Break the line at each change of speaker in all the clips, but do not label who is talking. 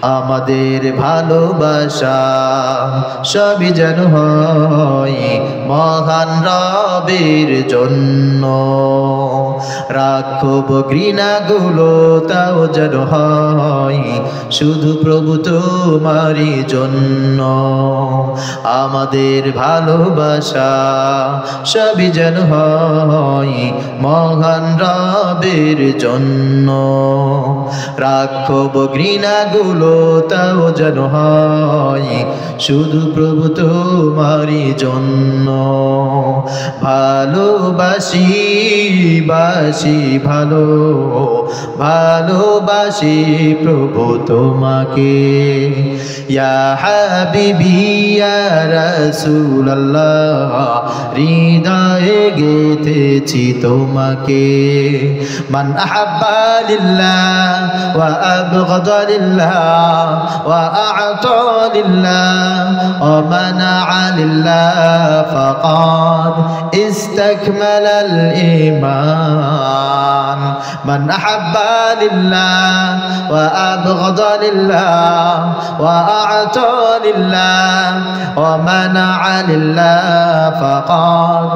আমাদের ভালোবাসা সবই যেন হয় মহান রবের জন্য। রাখব ঘৃণাগুলো তাও যেন হয় শুধু প্রভু তোমারই জন্য। আমাদের ভালোবাসা সবই যেন হয় মহান রবের জন্য। রাখব ঘৃণাগুলো তাও যেন হয় শুধু প্রভু তোমারই জন্য। ভালোবাসি বাসি ভালোবাসি প্রভু তোমাকে। ইয়া হাবিবি ইয়া রাসূলুল্লাহ হৃদয়ে গেথেছি তোমাকে। মান আহাব্বা লিল্লাহ ওয়া আবগাদা লিল্লাহ ওয়া আ'তা লিল্লাহ ওয়া মানা'a লিল্লাহ ফাকাদ ইসতাকমালাল ঈমান। মান আহাব্বা লিল্লাহ ওয়া আবগাদা লিল্লাহ ওয়া আ'তা লিল্লাহ ওয়া মানা'a লিল্লাহ ফাকাদ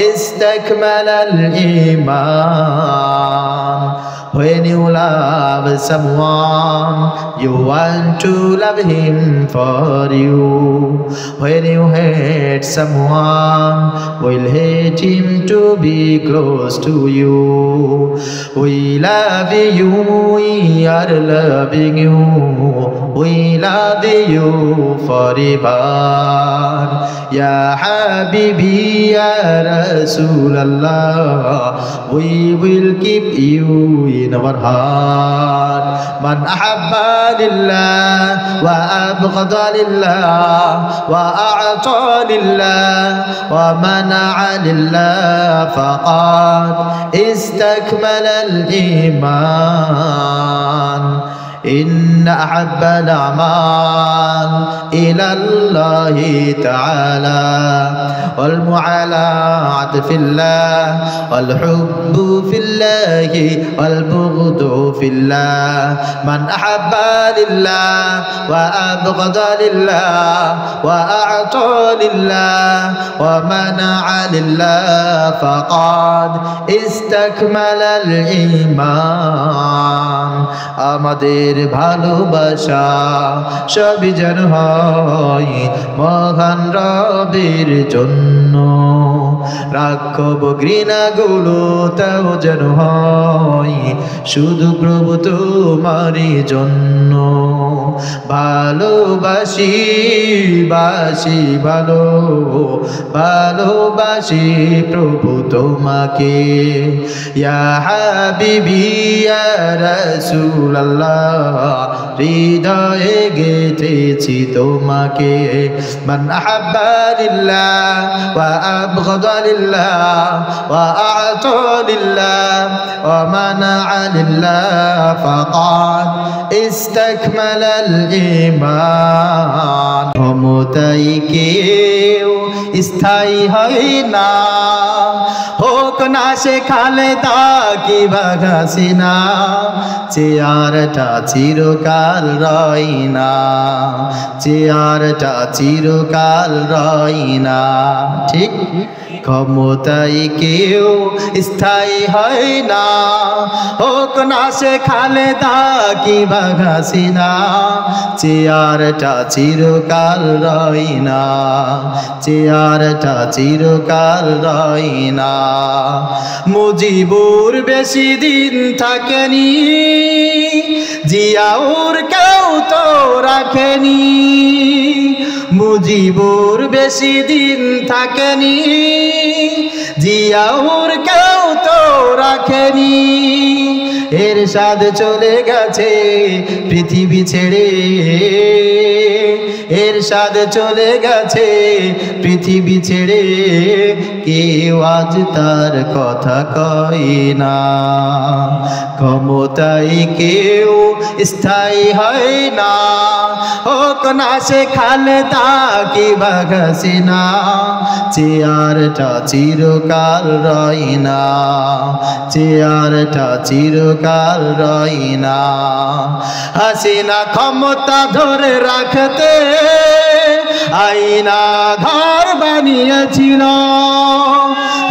ইসতাকমালাল ঈমান। When you love someone, you want to love him for you. When you hate someone, will hate him to be close to you. We love you, we are loving you. We love you forever. Ya Habibi, Ya Rasulallah, we will keep you in our heart. Man ahabba lillah wa abghada lillah wa a'ta lillah wa mana'a lillah faqad istakmala al-iman. إن أحب الأعمال إلى الله تعالى والمعالاة في الله والحب في الله والبغض في الله. من أحب لله وأبغض لله وأعطى لله ومنع لله فقد استكمل الإيمان. আমাদের ভালোবাসা সবই যেন হয় মহান রবের জন্য। রাখব ঘৃণাগুলো তাও যেন হয় শুধু প্রভু তোমারই জন্য। ভালোবাসি বাসি ভালোবাসি প্রভু তোমাকে। ইয়া হাবিবি ইয়া রাসূলুল্লাহ হৃদয়ে গেথেছি তোমাকে। মান আহাব্বা লিল্লাহ ওয়া আবগাদা লিল্লাহ ওয়া আ'তা লিল্লাহ ওয়া মানা'a লিল্লাহ ফাকাদ ইসতাকমালাল ঈমান। ক্ষমতাই কেউ স্থায়ী হয় না, হোক না সে খালেদা কিংবা হাসিনা। চেয়ারটা চিরকাল রয় না, চেয়ারটা চিরকাল রয় না। ঠিক, ক্ষমতাই কেউ স্থায়ী হয় না, হোক না সে খালেদা কিংবা হাসিনা। চেয়ারটা চিরকাল রয় না, চেয়ারটা চিরকাল রয় না। মুজিবুর বেশি দিন থাকেনি, জিয়াউর কেউ তো রাখেনি। মুজিবুর বেশি দিন থাকেনি, জিয়াউর কেউ তো রাখেনি। এরশাদ চলে গেছে পৃথিবী ছেড়ে, এরশাদ চলে গেছে পৃথিবী ছেড়ে। কেউ আজ তার কথা কয় না, ক্ষমতায় কেউ স্থায়ী হয় না, হোক হোক না সে খালেদা কিংবা হাসিনা, চেয়ারটা চিরকাল রয় না, চেয়ারটা চিরকাল রয় না। হাসিনা ক্ষমতা ধরে রাখতে আইনা ঘর বানিয়েছিল,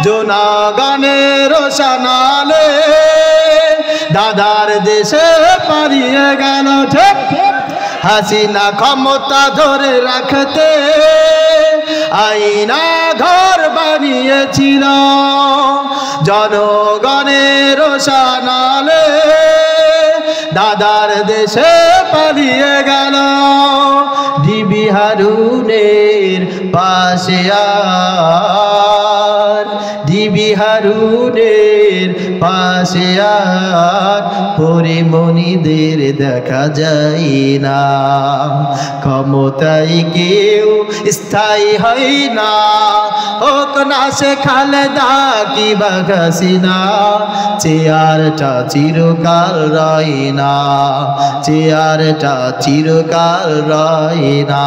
জনগণের রোশনালে দাদার দেশে পালিয়ে গেল। ঠিক হাসিনা ক্ষমতা ধরে রাখতে আইনা ঘর বানিয়েছিল, জনগণের রোশনালে দাদার দেশে পালিয়ে গেল। ডিবি হারুনের পাশে আর, ডিবি হারুনের পাশে আর পরিমণিদের দেখা যায় না। ক্ষমতায় কেউ স্থায়ী হয় না, হোক না সে খালেদা কিংবা হাসিনা, চেয়ারটা চিরকাল রয় না, চেয়ারটা চিরকাল রয় না।